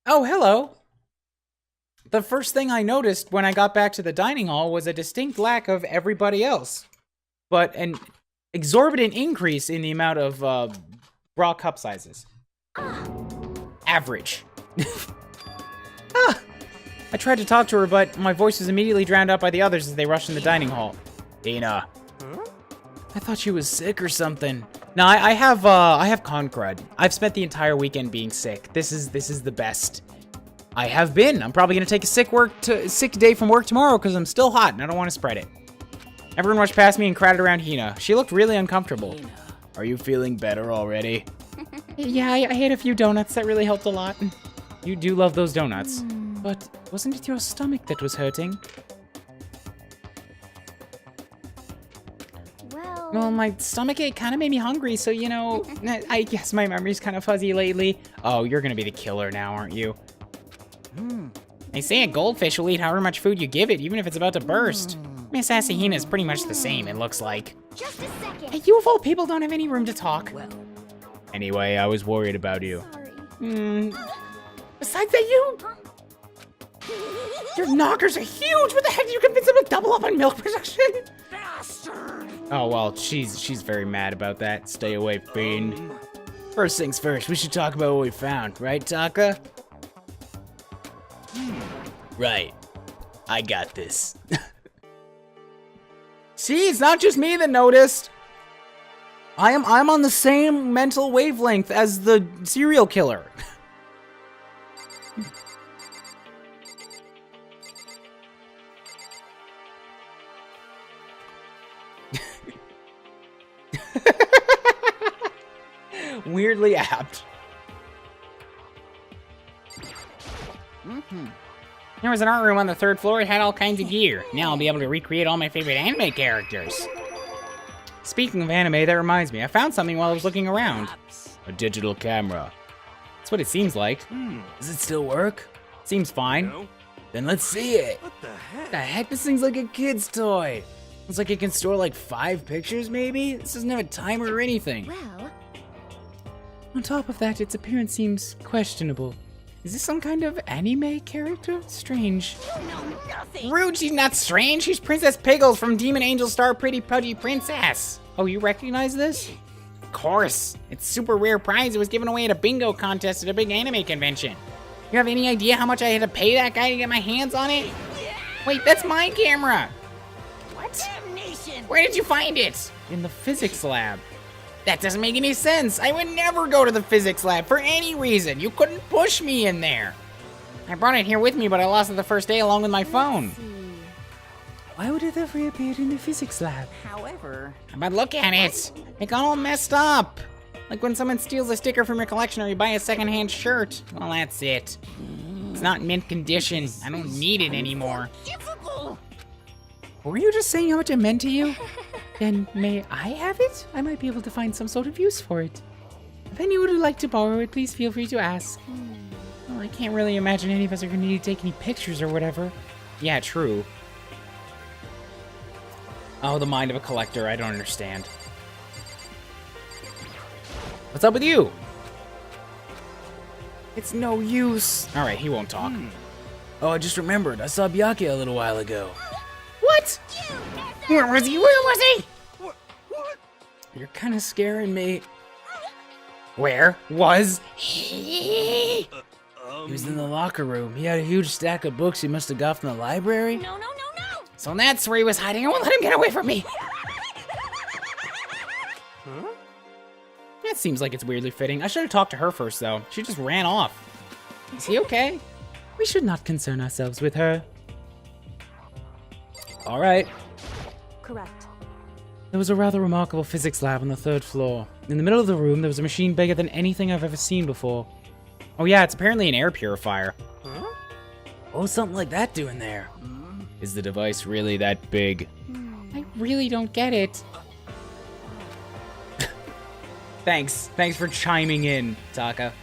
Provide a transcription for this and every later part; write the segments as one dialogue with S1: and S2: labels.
S1: Oh, hello. The first thing I noticed when I got back to the dining hall was a distinct lack of everybody else, but an exorbitant increase in the amount of bra cup sizes. Average. I tried to talk to her, but my voice was immediately drowned out by the others as they rushed in the dining hall. Dana. I thought she was sick or something. No, I have con crud. I've spent the entire weekend being sick. This is the best. I have been. I'm probably gonna take a sick day from work tomorrow because I'm still hot and I don't want to spread it. Everyone rushed past me and crowded around Hina. She looked really uncomfortable. Are you feeling better already? Yeah, I ate a few donuts. That really helped a lot. You do love those donuts. But wasn't it your stomach that was hurting? Well, my stomachache kind of made me hungry, so, you know, I guess my memory's kind of fuzzy lately. Oh, you're gonna be the killer now, aren't you? They say a goldfish will eat however much food you give it, even if it's about to burst. Miss Asahina is pretty much the same, it looks like.
S2: Just a second.
S1: Hey, you of all people don't have any room to talk.
S2: Well.
S1: Anyway, I was worried about you.
S2: Sorry.
S1: Besides that, your knockers are huge! What the heck did you convince them to double up on milk production?
S2: Bastard!
S1: Oh, well, she's very mad about that. Stay away, fiend. First things first, we should talk about what we found, right, Taka? Right. I got this. See, it's not just me that noticed. I'm on the same mental wavelength as the serial killer. Weirdly apt. There was an art room on the 3rd floor. It had all kinds of gear. Now I'll be able to recreate all my favorite anime characters. Speaking of anime, that reminds me. I found something while I was looking around. A digital camera. That's what it seems like. Does it still work? Seems fine.
S3: No?
S1: Then let's see it.
S3: What the heck?
S1: The heck? This thing's like a kid's toy. Looks like it can store like 5 pictures, maybe? This doesn't have a timer or anything.
S2: Well,
S1: On top of that, its appearance seems questionable. Is this some kind of anime character? Strange.
S2: you know nothing.
S1: Rude, she's not strange. She's Princess Piggles from Demon Angel Star Pretty Pudgy Princess. Oh, you recognize this? Of course. It's a super rare prize. It was given away at a bingo contest at a big anime convention. You have any idea how much I had to pay that guy to get my hands on it? Wait, that's my camera. What?
S2: Damnation!
S1: Where did you find it? In the physics lab. That doesn't make any sense. I would never go to the physics lab for any reason. You couldn't push me in there. I brought it here with me, but I lost it the first day along with my phone. Why would it have reappeared in the physics lab?
S2: However,
S1: But look at it. It got all messed up. Like when someone steals a sticker from your collection or you buy a secondhand shirt. Well, that's it. It's not mint condition. I don't need it anymore.
S2: difficult.
S1: Were you just saying how much it meant to you? Then may I have it? I might be able to find some sort of use for it. If anyone would like to borrow it, please feel free to ask. Well, I can't really imagine any of us are going to need to take any pictures or whatever. Yeah, true. Oh, the mind of a collector. I don't understand. What's up with you? It's no use. All right, he won't talk. Oh, I just remembered. I saw Byakuya a little while ago. What? Where was he? Where was he?
S3: What?
S1: You're kind of scaring me. Where was he? He was in the locker room. He had a huge stack of books he must have got from the library.
S2: No, no, no, no.
S1: So that's where he was hiding. I won't let him get away from me.
S3: Huh?
S1: That seems like it's weirdly fitting. I should have talked to her first, though. She just ran off. Is he okay? We should not concern ourselves with her. All right.
S2: Correct.
S1: There was a rather remarkable physics lab on the 3rd floor. In the middle of the room, there was a machine bigger than anything I've ever seen before. Oh yeah, it's apparently an air purifier.
S3: Huh?
S1: What was something like that doing there? Is the device really that big? I really don't get it. Thanks for chiming in, Taka.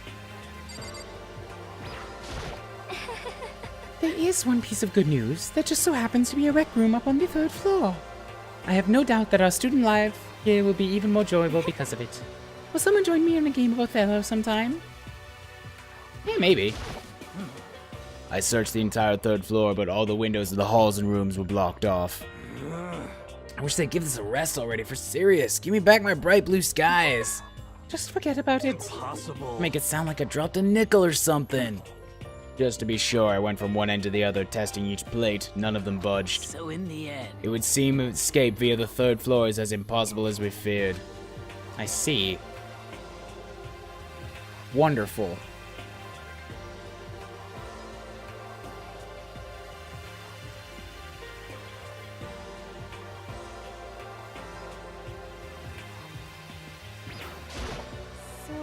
S1: There is one piece of good news. There just so happens to be a rec room up on the 3rd floor. I have no doubt that our student life here will be even more enjoyable because of it. Will someone join me in a game of Othello sometime? Yeah, maybe. I searched the entire 3rd floor, but all the windows of the halls and rooms were blocked off. I wish they'd give this a rest already, for serious. Give me back my bright blue skies. Just forget about it.
S3: Impossible.
S1: Make it sound like I dropped a nickel or something. Just to be sure, I went from one end to the other, testing each plate. None of them budged.
S3: So in the end,
S1: It would seem escape via the 3rd floor is as impossible as we feared. I see. Wonderful.
S2: So,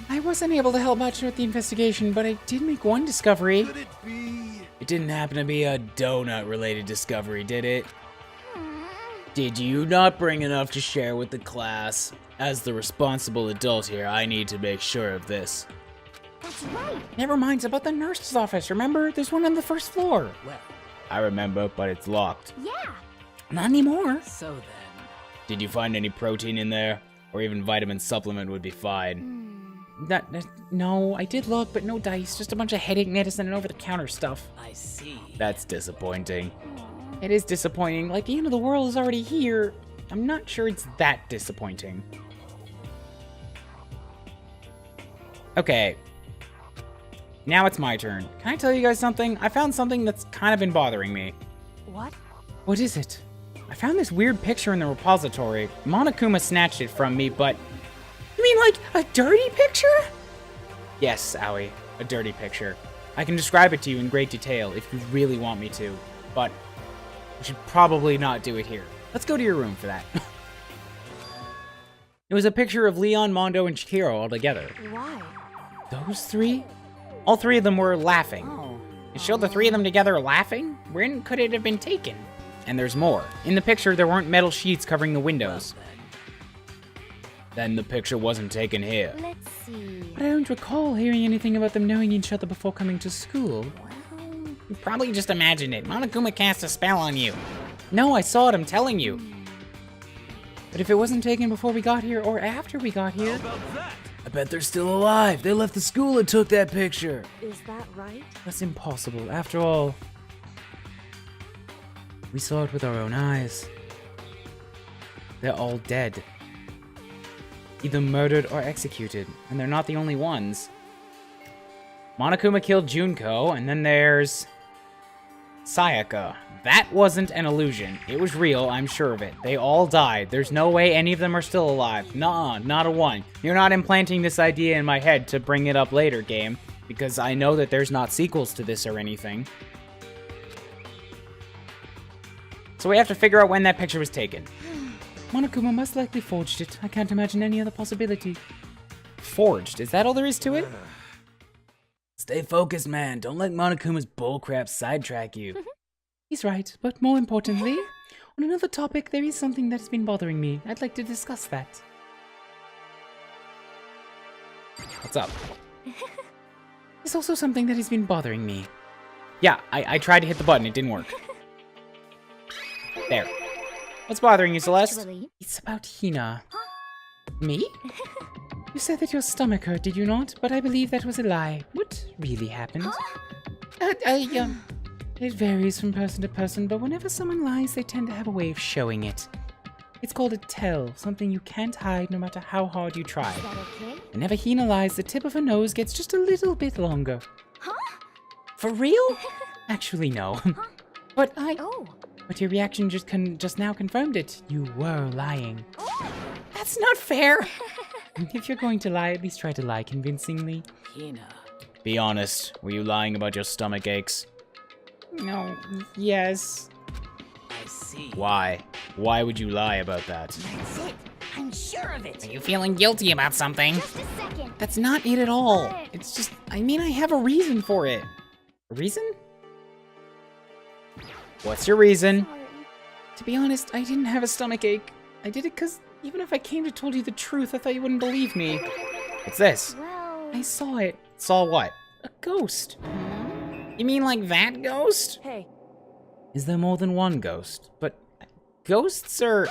S1: I wasn't able to help much with the investigation, but I did make one discovery.
S3: could it be?
S1: It didn't happen to be a donut-related discovery, did it? Did you not bring enough to share with the class? As the responsible adult here, I need to make sure of this.
S2: that's right.
S1: Never mind, it's about the nurse's office, remember? There's one on the 1st floor.
S3: Well,
S1: I remember, but it's locked.
S2: Yeah.
S1: Not anymore.
S3: so then.
S1: Did you find any protein in there? Or even vitamin supplement would be fine. No, I did look, but no dice. Just a bunch of headache medicine and over-the-counter stuff.
S3: I see.
S1: That's disappointing. It is disappointing. Like, the end of the world is already here. I'm not sure it's that disappointing. Okay. Now it's my turn. Can I tell you guys something? I found something that's kind of been bothering me.
S2: What?
S1: What is it? I found this weird picture in the repository. Monokuma snatched it from me, but... You mean like a dirty picture? Yes, Aoi, a dirty picture. I can describe it to you in great detail if you really want me to, but I should probably not do it here. Let's go to your room for that. It was a picture of Leon, Mondo, and Chihiro all together.
S2: Why?
S1: Those 3? All 3 of them were laughing.
S2: Oh.
S1: It showed the 3 of them together laughing? When could it have been taken? And there's more. In the picture, there weren't metal sheets covering the windows. Then the picture wasn't taken here.
S2: Let's see.
S1: But I don't recall hearing anything about them knowing each other before coming to school.
S2: Well,
S1: You probably just imagined it. Monokuma cast a spell on you. No, I saw it, I'm telling you. But if it wasn't taken before we got here or after we got here...
S3: How about that?
S1: I bet they're still alive. They left the school and took that picture.
S2: is that right?
S1: That's impossible. After all, we saw it with our own eyes. They're all dead. Either murdered or executed, and they're not the only ones. Monokuma killed Junko, and then there's... Sayaka. That wasn't an illusion. It was real, I'm sure of it. They all died. There's no way any of them are still alive. Nuh-uh, not a one. You're not implanting this idea in my head to bring it up later, game, because I know that there's not sequels to this or anything. So we have to figure out when that picture was taken. Monokuma most likely forged it. I can't imagine any other possibility. Forged? Is that all there is to it? Stay focused, man. Don't let Monokuma's bullcrap sidetrack you. He's right, but more importantly, on another topic, there is something that has been bothering me. I'd like to discuss that. What's up? There's also something that has been bothering me. Yeah, I tried to hit the button. It didn't work. There. What's bothering you, Celeste?
S2: Actually,
S1: It's about Hina. Me? You said that your stomach hurt, did you not? But I believe that was a lie. What really happened? It varies from person to person, but whenever someone lies, they tend to have a way of showing it. It's called a tell, something you can't hide no matter how hard you try.
S2: is that okay?
S1: Whenever Hina lies, the tip of her nose gets just a little bit longer.
S2: Huh?
S1: For real? Actually, no. But
S2: Oh.
S1: But your reaction just now confirmed it. You were lying. That's not fair. If you're going to lie, at least try to lie convincingly.
S3: Hina.
S1: Be honest. Were you lying about your stomach aches? No. Yes.
S3: I see.
S1: Why? Why would you lie about that?
S2: That's it. I'm sure of it.
S1: Are you feeling guilty about something?
S2: Just a second.
S1: That's not it at all.
S2: But-
S1: It's just, I have a reason for it. A reason? What's your reason?
S2: Sorry.
S1: To be honest, I didn't have a stomach ache. I did it because even if I came to told you the truth, I thought you wouldn't believe me. What's this?
S2: Well.
S1: I saw it. Saw what? A ghost. You mean like that ghost?
S2: Hey.
S1: Is there more than one ghost? But ghosts are...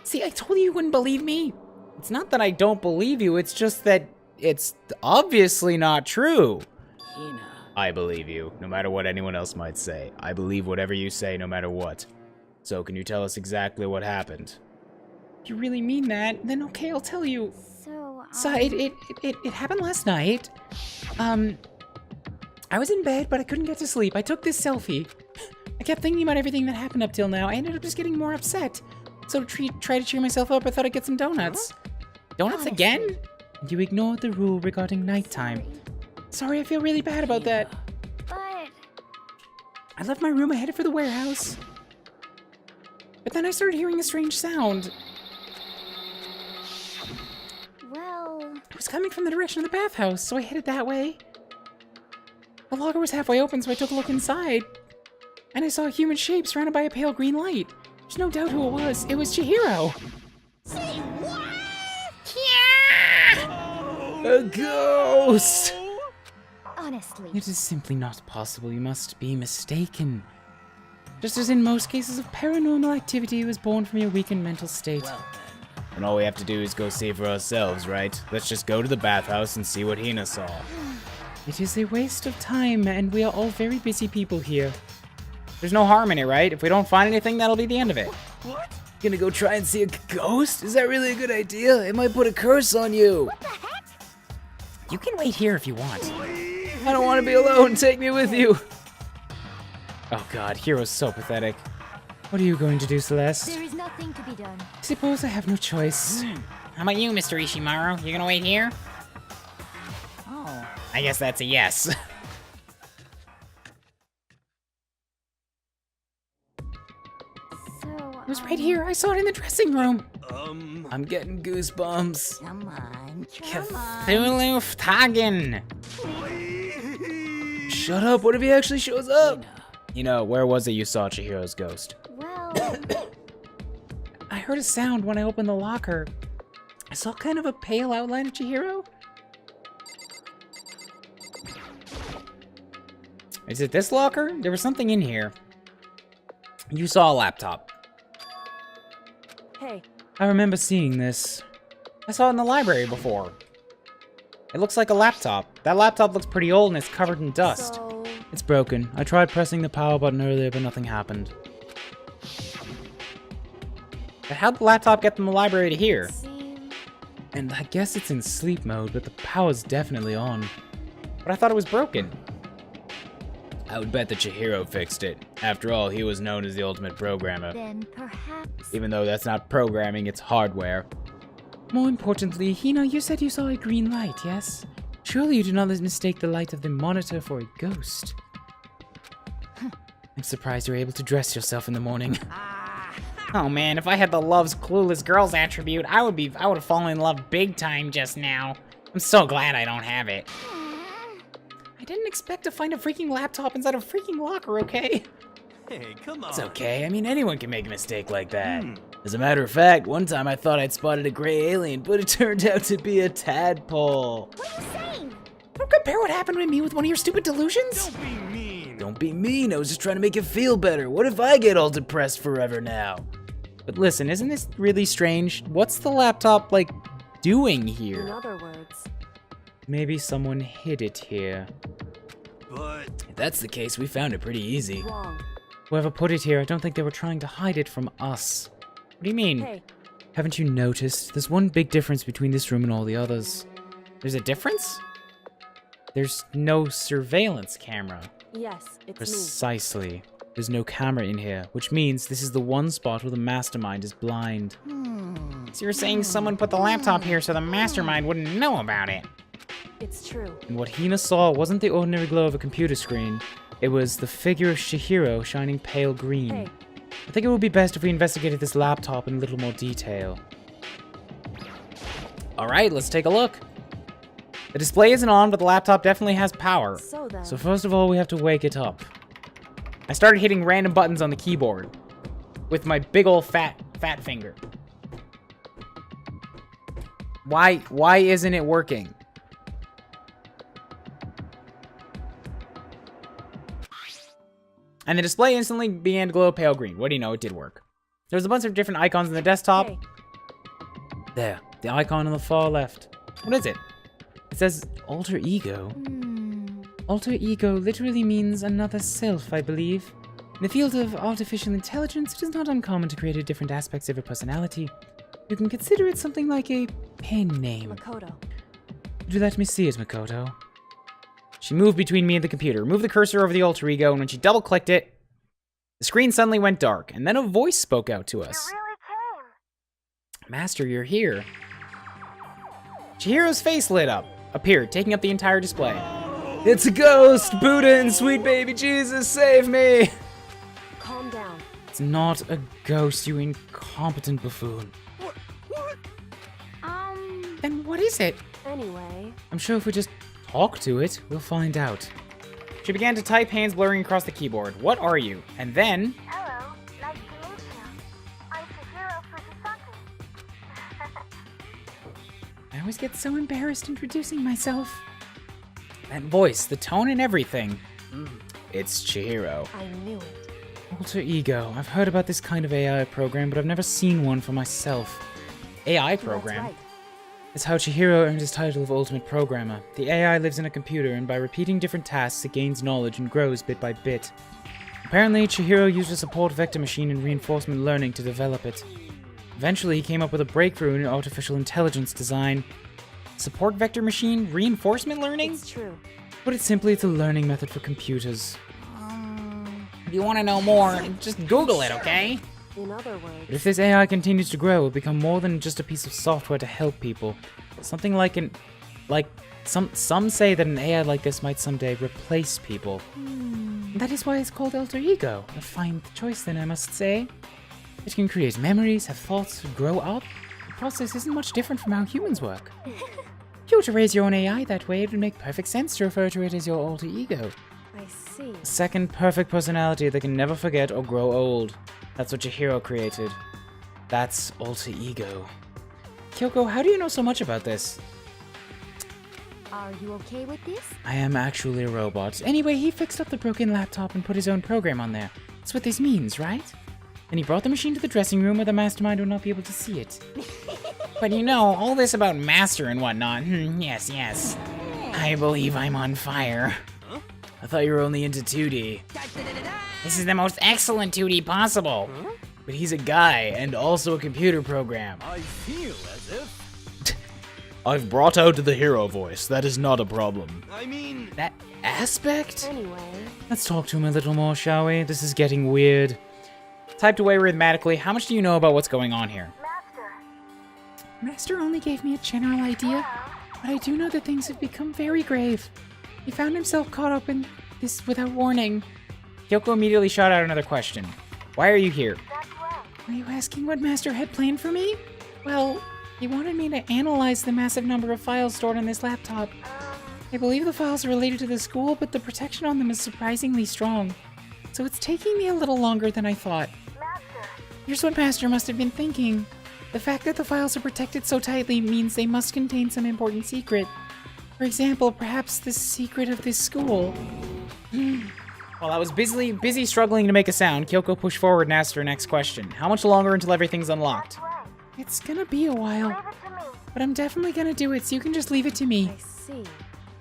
S1: See, I told you wouldn't believe me. It's not that I don't believe you, it's just that it's obviously not true.
S3: Hina.
S1: I believe you, no matter what anyone else might say. I believe whatever you say, no matter what. So, can you tell us exactly what happened? If you really mean that, then okay, I'll tell you. So, it happened last night. I was in bed, but I couldn't get to sleep. I took this selfie. I kept thinking about everything that happened up till now. I ended up just getting more upset. So to try to cheer myself up, I thought I'd get some donuts. Donuts again? And you ignored the rule regarding nighttime. Sorry, I feel really bad about that.
S2: But
S1: I left my room, I headed for the warehouse. But then I started hearing a strange sound.
S2: well,
S1: It was coming from the direction of the bathhouse, so I headed that way. The locker was halfway open, so I took a look inside. And I saw a human shape surrounded by a pale green light. There's no doubt who it was. It was Chihiro.
S2: say what?
S1: A ghost!
S2: Honestly,
S1: It is simply not possible. You must be mistaken. Just as in most cases of paranormal activity, it was born from your weakened mental state.
S3: Well
S1: And all we have to do is go see for ourselves, right? Let's just go to the bathhouse and see what Hina saw. It is a waste of time, and we are all very busy people here. There's no harm in it, right? If we don't find anything, that'll be the end of it.
S3: What?
S1: Gonna go try and see a ghost? Is that really a good idea? It might put a curse on you.
S2: what the heck?
S1: You can wait here if you want. I don't want to be alone. Take me with you. Oh god, Hero's so pathetic. What are you going to do, Celeste?
S2: There is nothing to be done.
S1: I suppose I have no choice. How about you, Mr. Ishimaru? You gonna wait here? Oh, I guess that's a yes.
S2: So,
S1: It was right here. I saw it in the dressing room.
S3: Um.
S1: I'm getting goosebumps.
S2: Come on.
S1: Cthulhu Tagen. Shut up. What if he actually shows up? You know, where was it you saw Chihiro's ghost?
S2: Well,
S1: I heard a sound when I opened the locker. I saw kind of a pale outline of Chihiro. Is it this locker? There was something in here. You saw a laptop.
S2: hey,
S1: I remember seeing this. I saw it in the library before. It looks like a laptop. That laptop looks pretty old and it's covered in dust.
S2: so
S1: It's broken. I tried pressing the power button earlier, but nothing happened. But how'd the laptop get from the library to here?
S2: seem
S1: And I guess it's in sleep mode, but the power's definitely on. But I thought it was broken. I would bet that Chihiro fixed it. After all, he was known as the ultimate programmer.
S2: then perhaps.
S1: Even though that's not programming, it's hardware. More importantly, Hina, you said you saw a green light, yes? Surely you do not mistake the light of the monitor for a ghost. I'm surprised you're able to dress yourself in the morning. Oh man, if I had the loves clueless girls attribute, I would have fallen in love big time just now. I'm so glad I don't have it. I didn't expect to find a freaking laptop inside a freaking locker, okay?
S3: Hey, come on.
S1: It's okay, I mean anyone can make a mistake like that. As a matter of fact, one time I thought I'd spotted a gray alien, but it turned out to be a tadpole.
S2: What are you saying?
S1: Don't compare what happened to me with one of your stupid delusions.
S3: Don't be mean.
S1: Don't be mean, I was just trying to make you feel better. What if I get all depressed forever now? But listen, isn't this really strange? What's the laptop, like, doing
S2: In
S1: here?
S2: other words,
S1: Maybe someone hid it here.
S3: But
S1: If that's the case, we found it pretty easy.
S2: wrong.
S1: Whoever put it here, I don't think they were trying to hide it from us. What do you mean?
S2: Hey,
S1: Haven't you noticed? There's one big difference between this room and all the others. There's a difference? There's no surveillance camera.
S2: yes, it's
S1: Precisely. There's no camera in here, which means this is the one spot where the mastermind is blind. So you're saying someone put the laptop here so the mastermind wouldn't know about it?
S2: It's true.
S1: And what Hina saw wasn't the ordinary glow of a computer screen. It was the figure of Chihiro shining pale green.
S2: Hey,
S1: I think it would be best if we investigated this laptop in a little more detail. Alright, let's take a look. The display isn't on, but the laptop definitely has power.
S2: so then.
S1: So first of all, we have to wake it up. I started hitting random buttons on the keyboard with my big ol' fat finger. Why isn't it working? And the display instantly began to glow pale green. What do you know? It did work. There's a bunch of different icons on the desktop.
S2: Hey,
S1: There, the icon on the far left. What is it? It says alter ego. Alter ego literally means another self, I believe. In the field of artificial intelligence, it is not uncommon to create different aspects of a personality. You can consider it something like a pen name.
S2: Makoto.
S1: Would you let me see it, Makoto? She moved between me and the computer, moved the cursor over the alter ego, and when she double-clicked it, the screen suddenly went dark, and then a voice spoke out to us.
S2: You really came.
S1: Master, you're here. Chihiro's face lit up, appeared, taking up the entire display. It's a ghost! Buddha and sweet baby Jesus, save me!
S2: Calm down.
S1: It's not a ghost, you incompetent buffoon.
S3: What?
S1: Then what is it?
S2: Anyway,
S1: I'm sure if we just talk to it, we'll find out. She began to type, hands blurring across the keyboard. What are you? And then...
S4: Hello, nice to meet you. I'm Chihiro Fujisaki.
S1: I always get so embarrassed introducing myself. That voice, the tone and everything. It's Chihiro.
S2: I knew it.
S1: Alter ego. I've heard about this kind of AI program, but I've never seen one for myself. AI program?
S2: That's right.
S1: It's how Chihiro earned his title of Ultimate Programmer. The AI lives in a computer, and by repeating different tasks, it gains knowledge and grows bit by bit. Apparently, Chihiro used a support vector machine and reinforcement learning to develop it. Eventually, he came up with a breakthrough in artificial intelligence design. Support vector machine? Reinforcement learning?
S2: It's true.
S1: Put it simply, it's a learning method for computers. If you want to know more, just Google it, okay?
S2: In other words,
S1: But if this AI continues to grow, it'll become more than just a piece of software to help people. Something like some say that an AI like this might someday replace people. That is why it's called Alter Ego. A fine choice then, I must say. It can create memories, have thoughts, grow up. The process isn't much different from how humans work. If you were to raise your own AI that way, it would make perfect sense to refer to it as your alter ego.
S2: I see.
S1: A second perfect personality that can never forget or grow old. That's what Chihiro created. That's alter ego. Kyoko, how do you know so much about this?
S2: Are you okay with this?
S1: I am actually a robot. Anyway, he fixed up the broken laptop and put his own program on there. That's what this means, right? Then he brought the machine to the dressing room where the mastermind would not be able to see it. But you know, all this about master and whatnot. Yes. I believe I'm on fire. I thought you were only into 2D. This is the most excellent 2D possible. But he's a guy and also a computer program.
S3: I feel as if...
S1: I've brought out the hero voice. That is not a problem.
S3: I mean...
S1: That aspect?
S2: Anyway,
S1: Let's talk to him a little more, shall we? This is getting weird. Typed away rhythmically, how much do you know about what's going on here? Master only gave me a general idea, but I do know that things have become very grave. He found himself caught up in this without warning. Kyoko immediately shot out another question. Why are you here? Are you asking what Master had planned for me? Well, he wanted me to analyze the massive number of files stored on this laptop. I believe the files are related to the school, but the protection on them is surprisingly strong. So it's taking me a little longer than I thought. Here's what Master must have been thinking. The fact that the files are protected so tightly means they must contain some important secret. For example, perhaps the secret of this school. While I was busy struggling to make a sound, Kyoko pushed forward and asked her next question. How much longer until everything's unlocked? It's gonna be a while, but I'm definitely gonna do it, so you can just leave it to me.
S2: I see.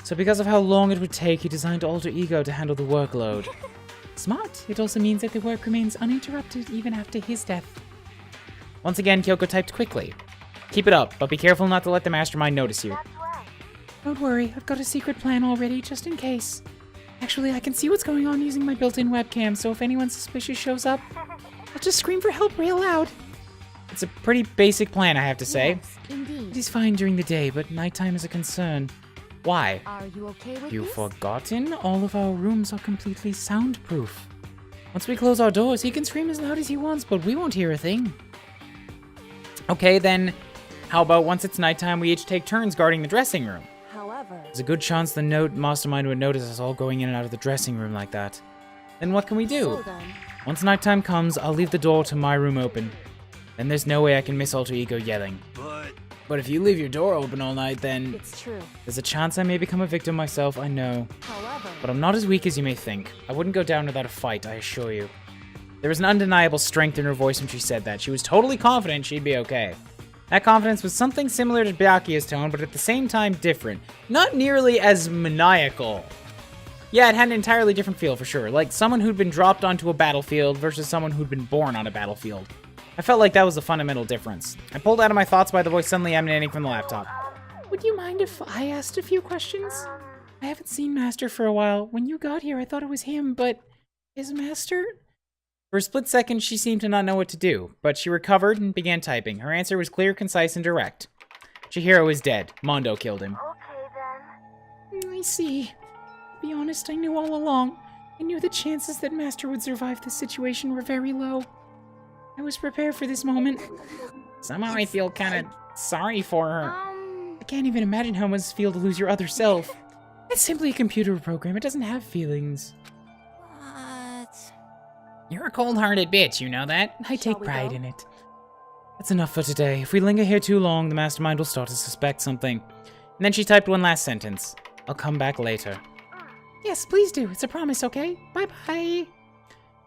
S1: So because of how long it would take, he designed Alter Ego to handle the workload. Smart. It also means that the work remains uninterrupted even after his death. Once again, Kyoko typed quickly. Keep it up, but be careful not to let the mastermind notice you. Don't worry, I've got a secret plan already, just in case. Actually, I can see what's going on using my built-in webcam, so if anyone suspicious shows up, I'll just scream for help real loud. It's a pretty basic plan, I have to say.
S2: Yes, indeed.
S1: It is fine during the day, but nighttime is a concern. Why?
S2: Are you okay with
S1: You've
S2: this?
S1: forgotten? All of our rooms are completely soundproof. Once we close our doors, he can scream as loud as he wants, but we won't hear a thing. Okay, then, how about once it's nighttime, we each take turns guarding the dressing room?
S2: However,
S1: There's a good chance the mastermind would notice us all going in and out of the dressing room like that. Then what can we do?
S2: so then,
S1: Once nighttime comes, I'll leave the door to my room open. Then there's no way I can miss Alter Ego yelling. But if you leave your door open all night, then
S2: it's true.
S1: there's a chance I may become a victim myself, I know.
S2: However,
S1: But I'm not as weak as you may think. I wouldn't go down without a fight, I assure you. There was an undeniable strength in her voice when she said that. She was totally confident she'd be okay. That confidence was something similar to Byakuya's tone, but at the same time different. Not nearly as maniacal. Yeah, it had an entirely different feel for sure. Like someone who'd been dropped onto a battlefield versus someone who'd been born on a battlefield. I felt like that was the fundamental difference. I pulled out of my thoughts by the voice suddenly emanating from the laptop. Would you mind if I asked a few questions? I haven't seen Master for a while. When you got here, I thought it was him, but is Master? For a split second, she seemed to not know what to do, but she recovered and began typing. Her answer was clear, concise, and direct. Chihiro is dead. Mondo killed him.
S4: Okay then.
S1: I see. To be honest, I knew all along. I knew the chances that Master would survive this situation were very low. I was prepared for this moment. Somehow I feel kind of sorry for her. I can't even imagine how it must feel to lose your other self. It's simply a computer program. It doesn't have feelings.
S5: What?
S1: You're a cold-hearted bitch, you know that? I take
S2: we
S1: pride
S2: go?
S1: in it. That's enough for today. If we linger here too long, the mastermind will start to suspect something. And then she typed one last sentence. I'll come back later. Yes, please do. It's a promise, okay? Bye-bye.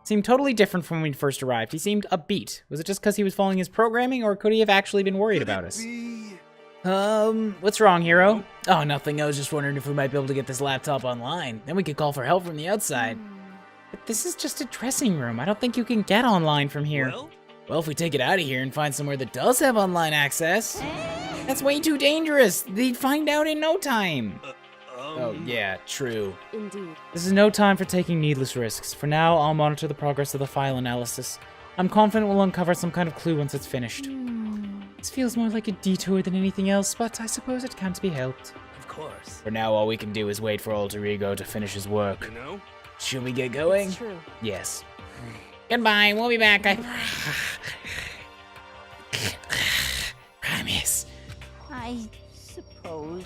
S1: Seemed totally different from when we first arrived. He seemed upbeat. Was it just because he was following his programming, or could he have actually been worried about us? What's wrong, hero? Oh, nothing. I was just wondering if we might be able to get this laptop online. Then we could call for help from the outside. But this is just a dressing room. I don't think you can get online from here. Well, if we take it out of here and find somewhere that does have online access, that's way too dangerous. They'd find out in no time. Oh, yeah, true.
S2: Indeed.
S1: This is no time for taking needless risks. For now, I'll monitor the progress of the file analysis. I'm confident we'll uncover some kind of clue once it's finished. This feels more like a detour than anything else, but I suppose it can't be helped.
S3: Of course.
S1: For now, all we can do is wait for Alter Ego to finish his work.
S3: You know?
S1: Should we get going?
S2: It's true.
S1: Yes. Goodbye, we'll be back, I promise.
S5: I suppose.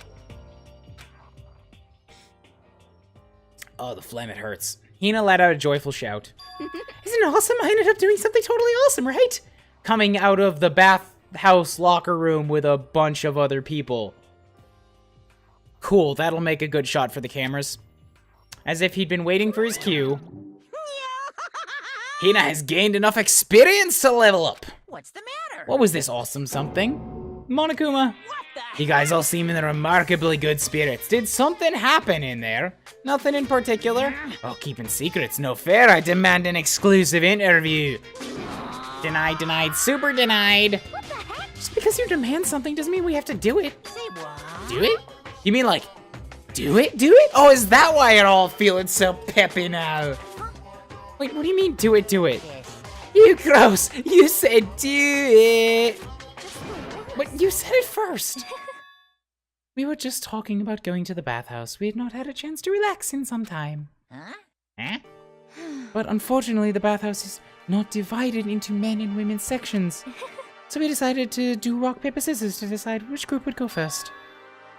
S1: Oh, the phlegm, it hurts. Hina let out a joyful shout. Isn't it awesome? I ended up doing something totally awesome, right? Coming out of the bathhouse locker room with a bunch of other people. Cool, that'll make a good shot for the cameras. As if he'd been waiting for his cue, Hina has gained enough experience to level up.
S5: What's the matter?
S1: What was this awesome something? Monokuma,
S5: What the
S1: you guys all seem in remarkably good spirits. Did something happen in there? Nothing in particular? Oh, keeping secrets no fair. I demand an exclusive interview. Denied, denied, super denied.
S5: What the heck?
S1: Just because you demand something doesn't mean we have to do it.
S5: Say what?
S1: Do it? You mean like, do it? Do it? Oh, is that why you're all feeling so peppy now? Wait, what do you mean, do it, do it? You gross! You said do it! But you said it first! We were just talking about going to the bathhouse. We had not had a chance to relax in some time.
S5: Huh?
S1: Eh? But unfortunately, the bathhouse is not divided into men and women's sections. So we decided to do rock, paper, scissors to decide which group would go first.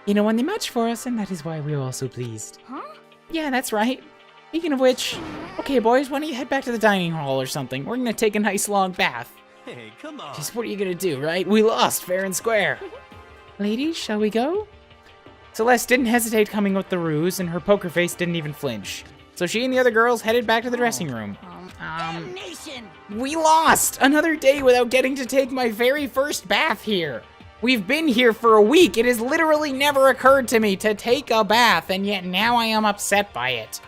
S1: Ina won the match for us, and that is why we were all so pleased.
S2: Huh?
S1: Yeah, that's right. Speaking of which, okay, boys, why don't you head back to the dining hall or something? We're gonna take a nice long bath.
S3: Hey, come on.
S1: Just what are you gonna do, right? We lost fair and square. Ladies, shall we go? Celeste didn't hesitate coming with the ruse, and her poker face didn't even flinch. So she and the other girls headed back to the dressing room.
S5: Damnation!
S1: We lost! Another day without getting to take my very first bath here. We've been here for a week. It has literally never occurred to me to take a bath, and yet now I am upset by it.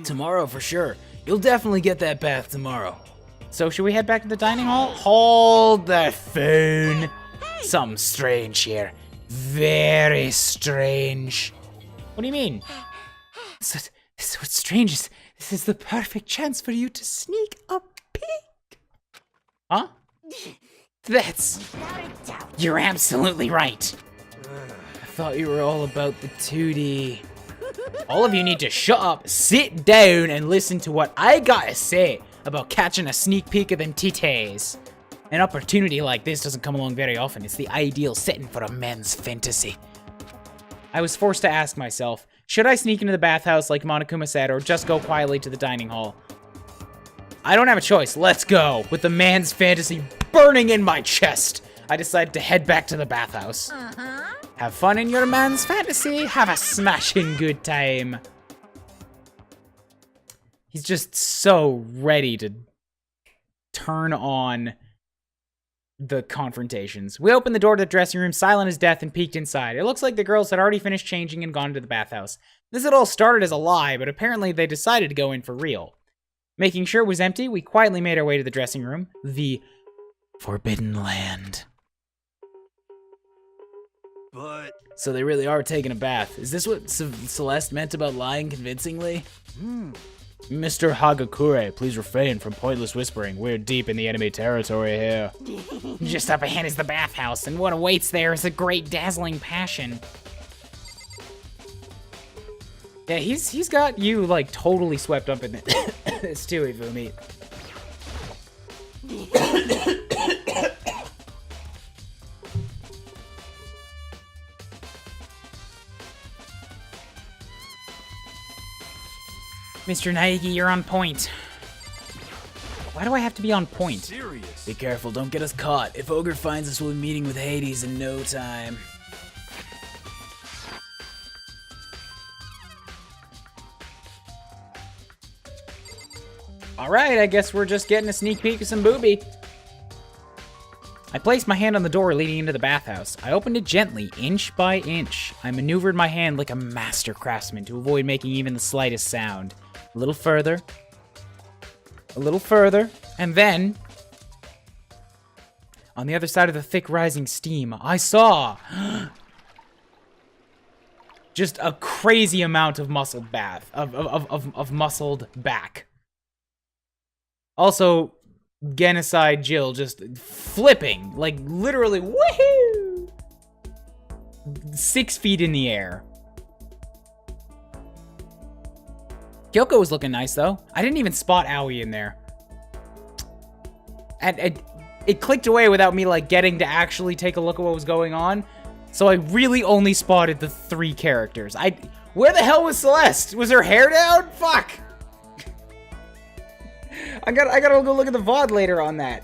S1: Tomorrow for sure. You'll definitely get that bath tomorrow. So should we head back to the dining hall? Hold the phone. Something strange here. Very strange. What do you mean? So, what's strange is this is the perfect chance for you to sneak a peek. Huh? That's... You're absolutely right. I thought you were all about the 2D. All of you need to shut up, sit down, and listen to what I gotta say about catching a sneak peek of them titties. An opportunity like this doesn't come along very often. It's the ideal setting for a man's fantasy. I was forced to ask myself, should I sneak into the bathhouse like Monokuma said, or just go quietly to the dining hall? I don't have a choice. Let's go. With the man's fantasy burning in my chest, I decided to head back to the bathhouse. Have fun in your man's fantasy. Have a smashing good time. He's just so ready to turn on the confrontations. We opened the door to the dressing room, silent as death, and peeked inside. It looks like the girls had already finished changing and gone to the bathhouse. This had all started as a lie, but apparently they decided to go in for real. Making sure it was empty, we quietly made our way to the dressing room. The Forbidden Land.
S3: But
S1: So they really are taking a bath. Is this what Celeste meant about lying convincingly? Mr. Hagakure, please refrain from pointless whispering. We're deep in the enemy territory here. Just up ahead is the bathhouse, and what awaits there is a great dazzling passion. Yeah, he's got you, like, totally swept up in this too, Ifumi. Mr. Naegi, you're on point. Why do I have to be on point?
S3: serious.
S1: Be careful, don't get us caught. If Ogre finds us, we'll be meeting with Hades in no time. Alright, I guess we're just getting a sneak peek of some booby. I placed my hand on the door leading into the bathhouse. I opened it gently, inch by inch. I maneuvered my hand like a master craftsman to avoid making even the slightest sound. A little further, and then, on the other side of the thick rising steam, I saw just a crazy amount of muscled muscled back. Also, Genocide Jill just flipping, like literally, woohoo! 6 feet in the air. Kyoko was looking nice, though. I didn't even spot Aoi in there. And it clicked away without me, like, getting to actually take a look at what was going on. So I really only spotted the 3 characters. Where the hell was Celeste? Was her hair down? Fuck! I gotta go look at the VOD later on that.